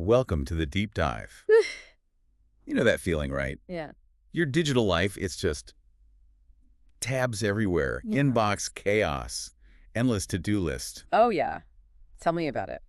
Welcome to the deep dive. You know that feeling, right? Yeah. Your digital life, it's just tabs everywhere, Yeah. inbox chaos, endless to-do list. Oh, yeah. Tell me about it.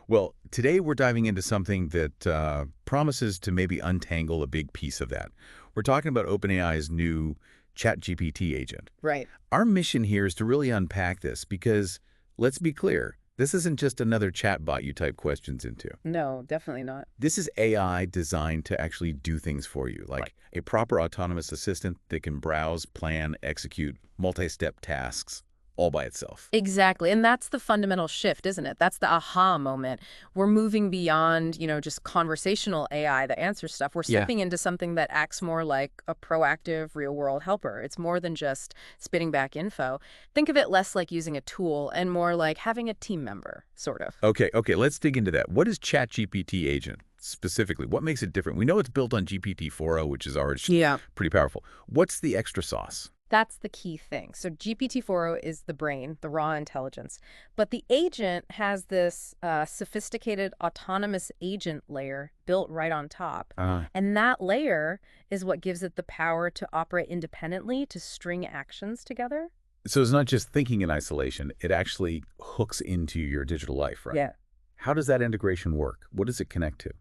Well, today we're diving into something that promises to maybe untangle a big piece of that. We're talking about OpenAI's new ChatGPT agent. Right. Our mission here is to really unpack this because, let's be clear, this isn't just another chatbot you type questions into. No, definitely not. This is AI designed to actually do things for you, like a proper autonomous assistant that can browse, plan, execute multi-step tasks all by itself. Exactly. And that's the fundamental shift, isn't it? That's the aha moment. We're moving beyond, just conversational AI that answers stuff. We're Yeah. stepping into something that acts more like a proactive real-world helper. It's more than just spitting back info. Think of it less like using a tool and more like having a team member, sort of. Okay, let's dig into that. What is ChatGPT Agent specifically? What makes it different? We know it's built on GPT-4o, which is already Yeah. pretty powerful. What's the extra sauce? That's the key thing. So GPT-4o is the brain, the raw intelligence. But the agent has this sophisticated autonomous agent layer built right on top. And that layer is what gives it the power to operate independently, to string actions together. So it's not just thinking in isolation. It actually hooks into your digital life, right? Yeah. How does that integration work? What does it connect to?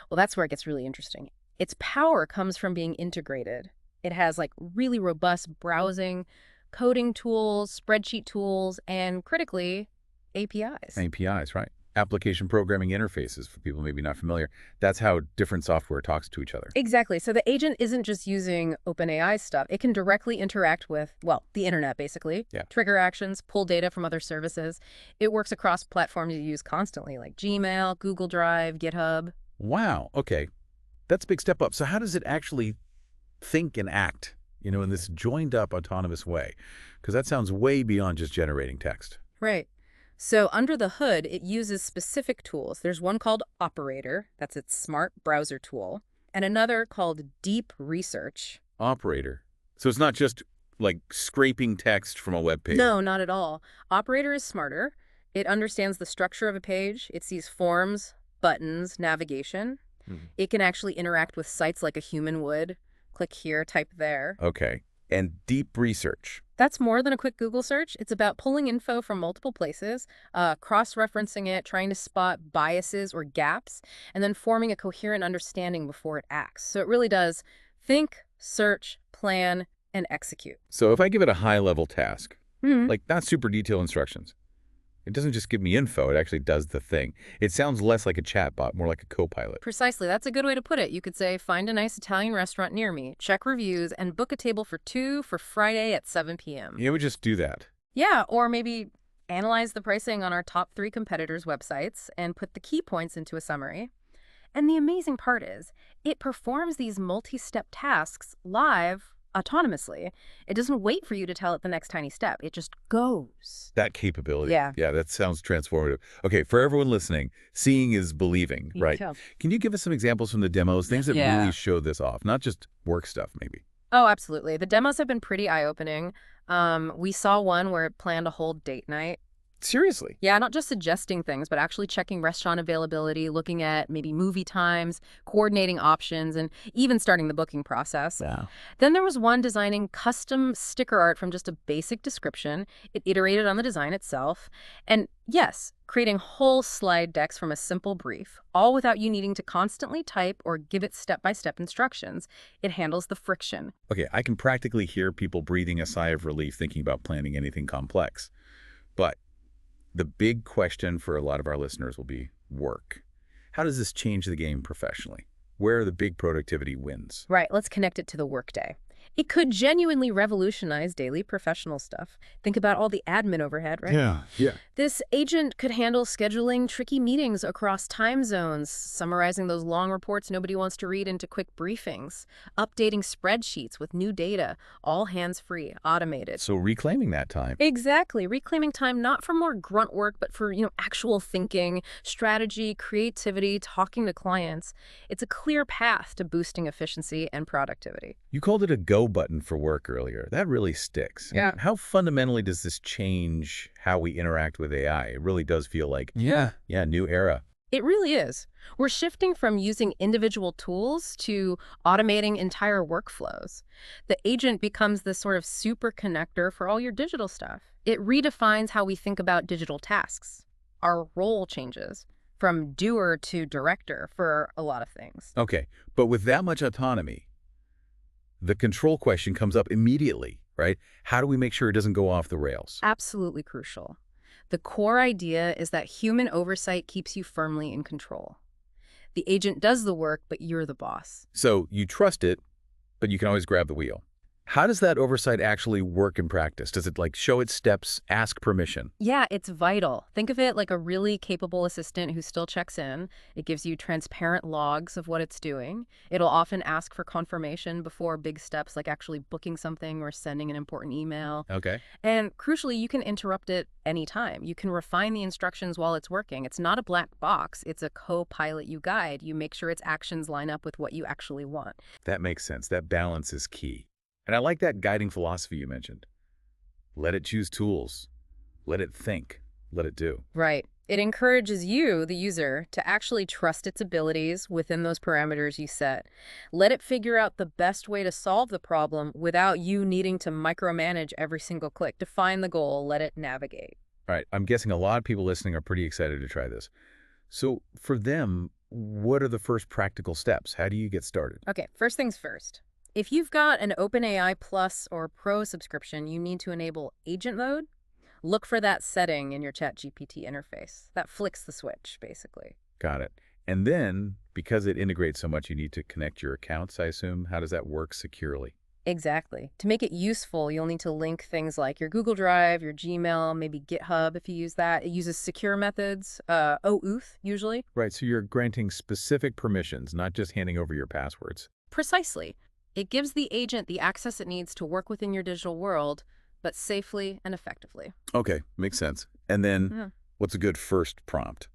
Well, that's where it gets really interesting. Its power comes from being integrated. It has really robust browsing, coding tools, spreadsheet tools, and critically, APIs. APIs, right? Application programming interfaces, for people maybe not familiar. That's how different software talks to each other. Exactly. So the agent isn't just using OpenAI stuff. It can directly interact with, well, the internet, basically. Yeah. Trigger actions, pull data from other services. It works across platforms you use constantly, like Gmail, Google Drive, GitHub. Wow, okay. That's a big step up. So how does it actually think and act, in this joined-up autonomous way? Because that sounds way beyond just generating text. Right. So under the hood, it uses specific tools. There's one called Operator, that's its smart browser tool, and another called Deep Research. Operator. So it's not just like scraping text from a web page. No, not at all. Operator is smarter. It understands the structure of a page. It sees forms, buttons, navigation. It can actually interact with sites like a human would. Click here, type there. Okay. And deep research. That's more than a quick Google search. It's about pulling info from multiple places, cross-referencing it, trying to spot biases or gaps, and then forming a coherent understanding before it acts. So it really does think, search, plan, and execute. So if I give it a high-level task, like not super detailed instructions, it doesn't just give me info, it actually does the thing. It sounds less like a chatbot, more like a co-pilot. Precisely. That's a good way to put it. You could say, find a nice Italian restaurant near me, check reviews, and book a table for 2 for Friday at 7 p.m. It would just do that. Yeah, or maybe analyze the pricing on our top 3 competitors' websites and put the key points into a summary. And the amazing part is, it performs these multi-step tasks live autonomously. It doesn't wait for you to tell it the next tiny step. It just goes. That capability. Yeah. Yeah, that sounds transformative. Okay, for everyone listening, seeing is believing, right? Yeah. Can you give us some examples from the demos, things that really show this off, not just work stuff, maybe? Oh, absolutely. The demos have been pretty eye-opening. We saw one where it planned a whole date night. Seriously? Yeah, not just suggesting things, but actually checking restaurant availability, looking at maybe movie times, coordinating options, and even starting the booking process. Yeah. Then there was one designing custom sticker art from just a basic description. It iterated on the design itself. And yes, creating whole slide decks from a simple brief, all without you needing to constantly type or give it step-by-step instructions. It handles the friction. Okay, I can practically hear people breathing a sigh of relief thinking about planning anything complex. But the big question for a lot of our listeners will be work. How does this change the game professionally? Where are the big productivity wins? Right, let's connect it to the workday. It could genuinely revolutionize daily professional stuff. Think about all the admin overhead, right? Yeah. This agent could handle scheduling tricky meetings across time zones, summarizing those long reports nobody wants to read into quick briefings, updating spreadsheets with new data, all hands-free, automated. So reclaiming that time. Exactly. Reclaiming time not for more grunt work, but for, actual thinking, strategy, creativity, talking to clients. It's a clear path to boosting efficiency and productivity. You called it a go button for work earlier. That really sticks. Yeah. How fundamentally does this change how we interact with AI? It really does feel like, new era. It really is. We're shifting from using individual tools to automating entire workflows. The agent becomes this sort of super connector for all your digital stuff. It redefines how we think about digital tasks. Our role changes from doer to director for a lot of things. Okay, but with that much autonomy, the control question comes up immediately, right? How do we make sure it doesn't go off the rails? Absolutely crucial. The core idea is that human oversight keeps you firmly in control. The agent does the work, but you're the boss. So you trust it, but you can always grab the wheel. How does that oversight actually work in practice? Does it like show its steps, ask permission? Yeah, it's vital. Think of it like a really capable assistant who still checks in. It gives you transparent logs of what it's doing. It'll often ask for confirmation before big steps like actually booking something or sending an important email. Okay. And crucially, you can interrupt it anytime. You can refine the instructions while it's working. It's not a black box. It's a co-pilot you guide. You make sure its actions line up with what you actually want. That makes sense. That balance is key. And I like that guiding philosophy you mentioned. Let it choose tools. Let it think. Let it do. Right. It encourages you, the user, to actually trust its abilities within those parameters you set. Let it figure out the best way to solve the problem without you needing to micromanage every single click. Define the goal, let it navigate. All right. I'm guessing a lot of people listening are pretty excited to try this. So for them, what are the first practical steps? How do you get started? Okay, first things first. If you've got an OpenAI Plus or Pro subscription, you need to enable agent mode. Look for that setting in your ChatGPT interface. That flicks the switch, basically. Got it. And then, because it integrates so much, you need to connect your accounts, I assume. How does that work securely? Exactly. To make it useful, you'll need to link things like your Google Drive, your Gmail, maybe GitHub if you use that. It uses secure methods, OAuth usually. Right, so you're granting specific permissions, not just handing over your passwords. Precisely. It gives the agent the access it needs to work within your digital world, but safely and effectively. Okay, makes sense. And then, Yeah. what's a good first prompt?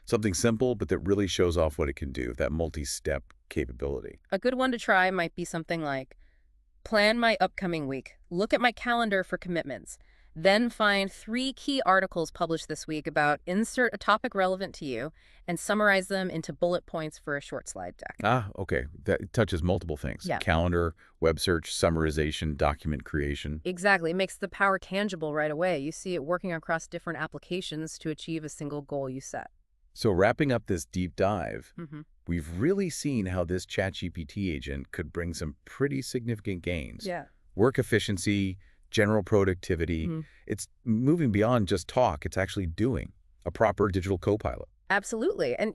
Something simple, but that really shows off what it can do, that multi-step capability. A good one to try might be something like, plan my upcoming week, look at my calendar for commitments, then find 3 key articles published this week about insert a topic relevant to you and summarize them into bullet points for a short slide deck. Ah, okay. That touches multiple things. Yeah. Calendar, web search, summarization, document creation. Exactly. It makes the power tangible right away. You see it working across different applications to achieve a single goal you set. So wrapping up this deep dive, Mm-hmm. we've really seen how this ChatGPT agent could bring some pretty significant gains. Yeah. Work efficiency, general productivity. Mhm. It's moving beyond just talk. It's actually doing a proper digital co-pilot. Absolutely. And,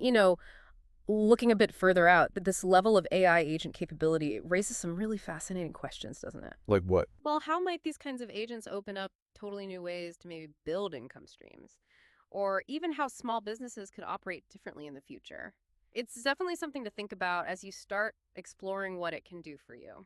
looking a bit further out, this level of AI agent capability it raises some really fascinating questions, doesn't it? Like what? Well, how might these kinds of agents open up totally new ways to maybe build income streams? Or even how small businesses could operate differently in the future? It's definitely something to think about as you start exploring what it can do for you.